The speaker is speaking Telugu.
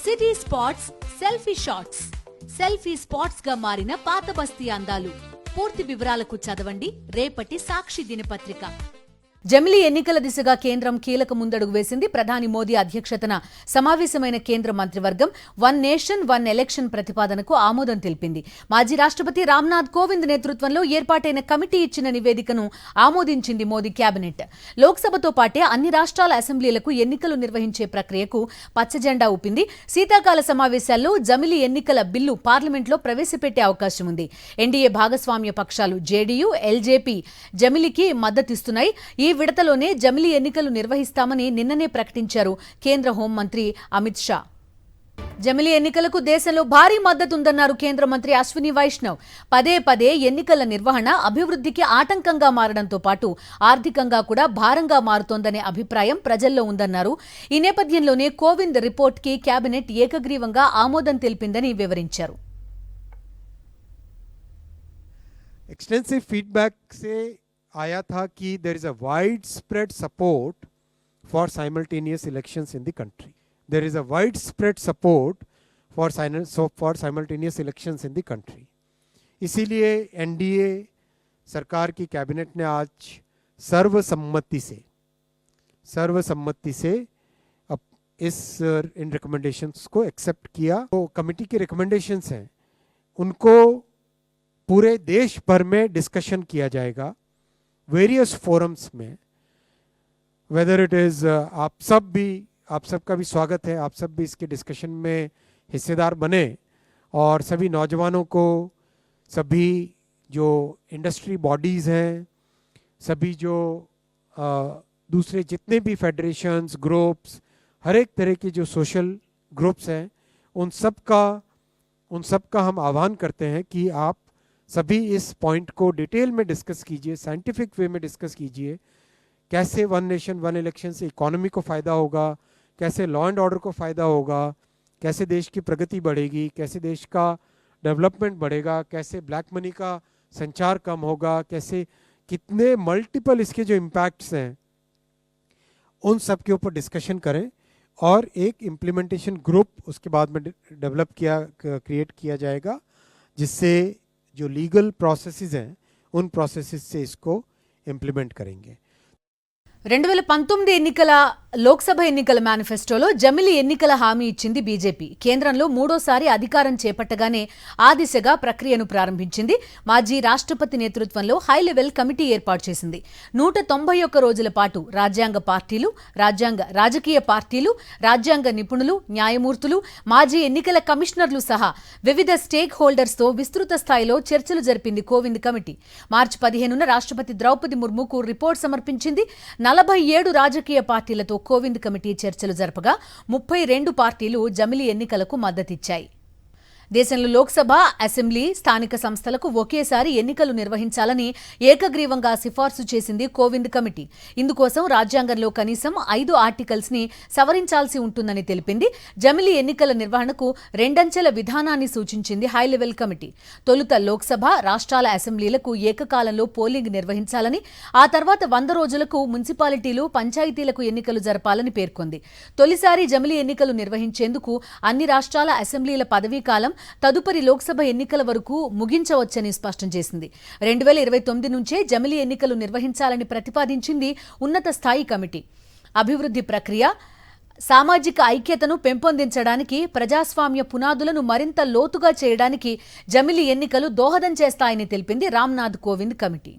City spots selfie shots. Selfie spots గా మారిన పాత బస్తీ అందాలు. పూర్తి వివరాలకు చదవండి రేపటి సాక్షి దినపత్రిక. జమిలీ ఎన్నికల దిశగా కేంద్రం కీలక ముందడుగు వేసింది. ప్రధాని మోదీ అధ్యక్షతన సమావేశమైన కేంద్ర మంత్రివర్గం వన్ నేషన్ వన్ ఎలక్షన్ ప్రతిపాదనకు ఆమోదం తెలిపింది. మాజీ రాష్ట్రపతి రామ్నాథ్ కోవింద్ నేతృత్వంలో ఏర్పాటైన కమిటీ ఇచ్చిన నివేదికను ఆమోదించింది మోదీ కేబినెట్. లోక్సభతో పాటే అన్ని రాష్ట్రాల అసెంబ్లీలకు ఎన్నికలు నిర్వహించే ప్రక్రియకు పచ్చజెండా ఊపింది. శీతాకాల సమావేశాల్లో జమిలీ ఎన్నికల బిల్లు పార్లమెంట్లో ప్రవేశపెట్టే అవకాశం ఉంది. ఎన్డీఏ భాగస్వామ్య పక్షాలు జేడీయూ, ఎల్జేపీ జమిలీకి మద్దతిస్తున్నాయి. ఈ విడతలోనే జమిలీ ఎన్నికలు నిర్వహిస్తామని నిన్ననే ప్రకటించారు కేంద్ర హోంమంత్రి అమిత్ షా. జమిలీ ఎన్నికలకు దేశంలో భారీ మద్దతుందన్నారు కేంద్ర మంత్రి అశ్విని వైష్ణవ్. పదే పదే ఎన్నికల నిర్వహణ అభివృద్ధికి ఆటంకంగా మారడంతో పాటు ఆర్థికంగా కూడా భారంగా మారుతోందనే అభిప్రాయం ప్రజల్లో ఉందన్నారు. ఈ నేపథ్యంలోనే కోవింద్ రిపోర్ట్కి కేబినెట్ ఏకగ్రీవంగా ఆమోదం తెలిపిందని వివరించారు. एक्सटेंसिव फीडबैक से आया था कि there is a widespread support for simultaneous elections in the country. There is a widespread support for simultaneous elections in the country. इसीलिए एनडीए सरकार की कैबिनेट ने आज सर्वसम्मति से इस इन रिकमेंडेशंस को एक्सेप्ट किया. तो कमेटी की रिकमेंडेशंस हैं उनको पूरे देश भर में डिस्कशन किया जाएगा वेरियस फोरम्स में. वेदर इट इज़ आप सबका भी स्वागत है. आप सब भी इसके डिस्कशन में हिस्सेदार बने और सभी नौजवानों को, सभी जो इंडस्ट्री बॉडीज़ हैं, सभी जो दूसरे जितने भी फेडरेशंस, ग्रुप्स, हर एक तरह के जो सोशल ग्रुप्स हैं, उन सब का हम आह्वान करते हैं कि आप सभी इस पॉइंट को डिटेल में डिस्कस कीजिए, साइंटिफिक वे में डिस्कस कीजिए. कैसे वन नेशन वन इलेक्शन से इकोनॉमी को फ़ायदा होगा, कैसे लॉ एंड ऑर्डर को फ़ायदा होगा, कैसे देश की प्रगति बढ़ेगी, कैसे देश का डेवलपमेंट बढ़ेगा, कैसे ब्लैक मनी का संचार कम होगा, कैसे कितने मल्टीपल इसके जो इम्पैक्ट्स हैं उन सब के ऊपर डिस्कशन करें. और एक इम्प्लीमेंटेशन ग्रुप उसके बाद में क्रिएट किया जाएगा जिससे जो लीगल प्रोसेसेस हैं उन प्रोसेसेस से इसको इम्प्लीमेंट करेंगे. 2019 ఎన్నికల లోక్సభ ఎన్నికల మేనిఫెస్టోలో జమిలీ ఎన్నికల హామీ ఇచ్చింది బీజేపీ. కేంద్రంలో మూడోసారి అధికారం చేపట్టగానే ఆ దిశగా ప్రక్రియను ప్రారంభించింది. మాజీ రాష్ట్రపతి నేతృత్వంలో హై లెవెల్ కమిటీ ఏర్పాటు చేసింది. 191 రోజుల పాటు రాజ్యాంగ పార్టీలు, రాజకీయ పార్టీలు, రాజ్యాంగ నిపుణులు, న్యాయమూర్తులు, మాజీ ఎన్నికల కమిషనర్లు సహా వివిధ స్టేక్ హోల్డర్స్తో విస్తృత స్థాయిలో చర్చలు జరిపింది కోవింద్ కమిటీ. మార్చి 15న రాష్ట్రపతి ద్రౌపది ముర్ముకు రిపోర్ట్ సమర్పించింది. 47 రాజకీయ పార్టీలతో కోవింద్ కమిటీ చర్చలు జరపగా 32 పార్టీలు జమిలీ ఎన్నికలకు మద్దతిచ్చాయి. దేశంలో లోక్సభ, అసెంబ్లీ, స్థానిక సంస్థలకు ఒకేసారి ఎన్నికలు నిర్వహించాలని ఏకగ్రీవంగా సిఫార్సు చేసింది కోవింద్ కమిటీ. ఇందుకోసం రాజ్యాంగంలో కనీసం 5 ఆర్టికల్స్ ని సవరించాల్సి ఉంటుందని తెలిపింది. జమిలీ ఎన్నికల నిర్వహణకు రెండంచెల విధానాన్ని సూచించింది హై లెవెల్ కమిటీ. తొలుత లోక్సభ, రాష్ట్రాల అసెంబ్లీలకు ఏకకాలంలో పోలింగ్ నిర్వహించాలని, ఆ తర్వాత 100 రోజులకు మున్సిపాలిటీలు, పంచాయతీలకు ఎన్నికలు జరపాలని పేర్కొంది. తొలిసారి జమిలీ ఎన్నికలు నిర్వహించేందుకు అన్ని రాష్ట్రాల అసెంబ్లీల పదవీకాలం తదుపరి లోక్సభ ఎన్నికల వరకు ముగించవచ్చని స్పష్టం చేసింది. 2029 నుంచే జమిలీ ఎన్నికలు నిర్వహించాలని ప్రతిపాదించింది ఉన్నత స్థాయి కమిటీ. అభివృద్ధి ప్రక్రియ, సామాజిక ఐక్యతను పెంపొందించడానికి, ప్రజాస్వామ్య పునాదులను మరింత లోతుగా చేయడానికి జమిలీ ఎన్నికలు దోహదం చేస్తాయని తెలిపింది రామ్నాథ్ కోవింద్ కమిటీ.